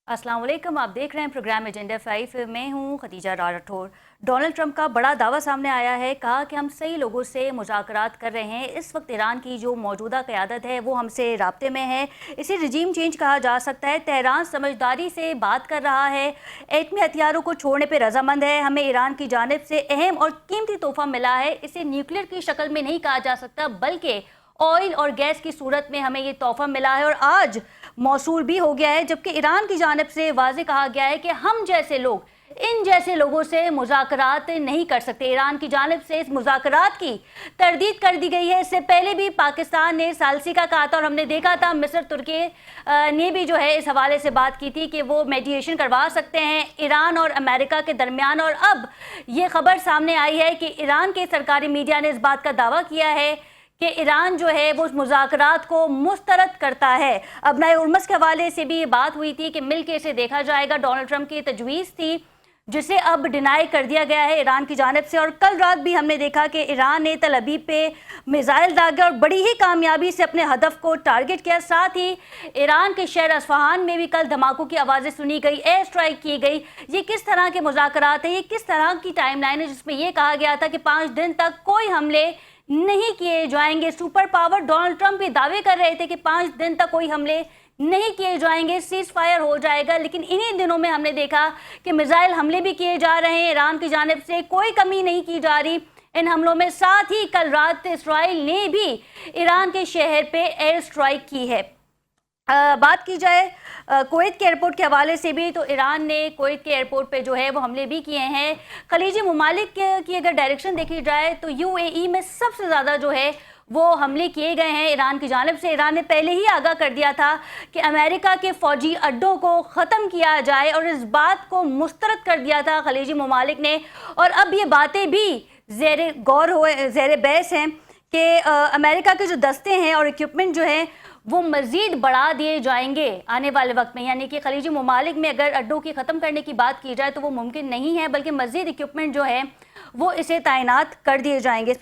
अस्सलाम वालेकुम। आप देख रहे हैं प्रोग्राम एजेंडा 5। मैं हूं खदीजा राठौर। डोनाल्ड ट्रंप का बड़ा दावा सामने आया है। कहा कि हम सही लोगों से मुज़ाकरात कर रहे हैं। इस वक्त ईरान की जो मौजूदा क़यादत है वो हमसे राब्ते में है। इसे रिजीम चेंज कहा जा सकता है। तेहरान समझदारी से बात कर रहा है, एटमी हथियारों को छोड़ने पर रजामंद है। हमें ईरान की जानिब से अहम और कीमती तोहफा मिला है। इसे न्यूक्लियर की शक्ल में नहीं कहा जा सकता, बल्कि ऑयल और गैस की सूरत में हमें ये तोहफा मिला है और आज मौसूल भी हो गया है। जबकि ईरान की जानिब से वाज़ेह कहा गया है कि हम जैसे लोग इन जैसे लोगों से मुज़ाकरात नहीं कर सकते। ईरान की जानिब से इस मुज़ाकरात की तरदीद कर दी गई है। इससे पहले भी पाकिस्तान ने सालसी का कहा था और हमने देखा था मिस्र तुर्की ने भी जो है इस हवाले से बात की थी कि वो मेडिएशन करवा सकते हैं ईरान और अमेरिका के दरमियान। और अब ये खबर सामने आई है कि ईरान के सरकारी मीडिया ने इस बात का दावा किया है कि ईरान जो है वो मुज़ाकरात को मुस्तरद करता है। अब नए उर्मस के हवाले से भी ये बात हुई थी कि मिलके इसे देखा जाएगा। डोनाल्ड ट्रंप की तजवीज़ थी जिसे अब डिनाई कर दिया गया है ईरान की जानिब से। और कल रात भी हमने देखा कि ईरान ने तल अबीब पे मिसाइल दागे और बड़ी ही कामयाबी से अपने हदफ को टारगेट किया। साथ ही ईरान के शहर अस्फहान में भी कल धमाकों की आवाज़ें सुनी गई, एयर स्ट्राइक की गई। ये किस तरह के मुज़ाकरात हैं, ये किस तरह की टाइमलाइन है जिसमें यह कहा गया था कि 5 दिन तक कोई हमले नहीं किए जाएंगे। सुपर पावर डोनाल्ड ट्रंप भी दावे कर रहे थे कि 5 दिन तक कोई हमले नहीं किए जाएंगे, सीज फायर हो जाएगा। लेकिन इन्हीं दिनों में हमने देखा कि मिसाइल हमले भी किए जा रहे हैं। ईरान की जानिब से कोई कमी नहीं की जा रही इन हमलों में। साथ ही कल रात इसराइल ने भी ईरान के शहर पे एयर स्ट्राइक की है। बात की जाए कुवैत के एयरपोर्ट के हवाले से भी, तो ईरान ने कुवैत के एयरपोर्ट पे जो है वो हमले भी किए हैं। खलीजी ममालिक की अगर डायरेक्शन देखी जाए तो यूएई में सबसे ज़्यादा जो है वो हमले किए गए हैं ईरान की जानिब से। ईरान ने पहले ही आगाह कर दिया था कि अमेरिका के फ़ौजी अड्डों को ख़त्म किया जाए और इस बात को मुस्तरद कर दिया था खलीजी ममालिक ने। और अब ये बातें भी ज़ेर गौर हुए, ज़ेर बहस हैं कि अमेरिका के जो दस्ते हैं और इक्विपमेंट जो हैं वो मज़ीद बढ़ा दिए जाएंगे आने वाले वक्त में। यानी कि खलीजी ममालिक में अगर अड्डों की ख़त्म करने की बात की जाए तो वो मुमकिन नहीं है, बल्कि मज़ीद इक्विपमेंट जो है वो इसे तैनात कर दिए जाएंगे। इस पर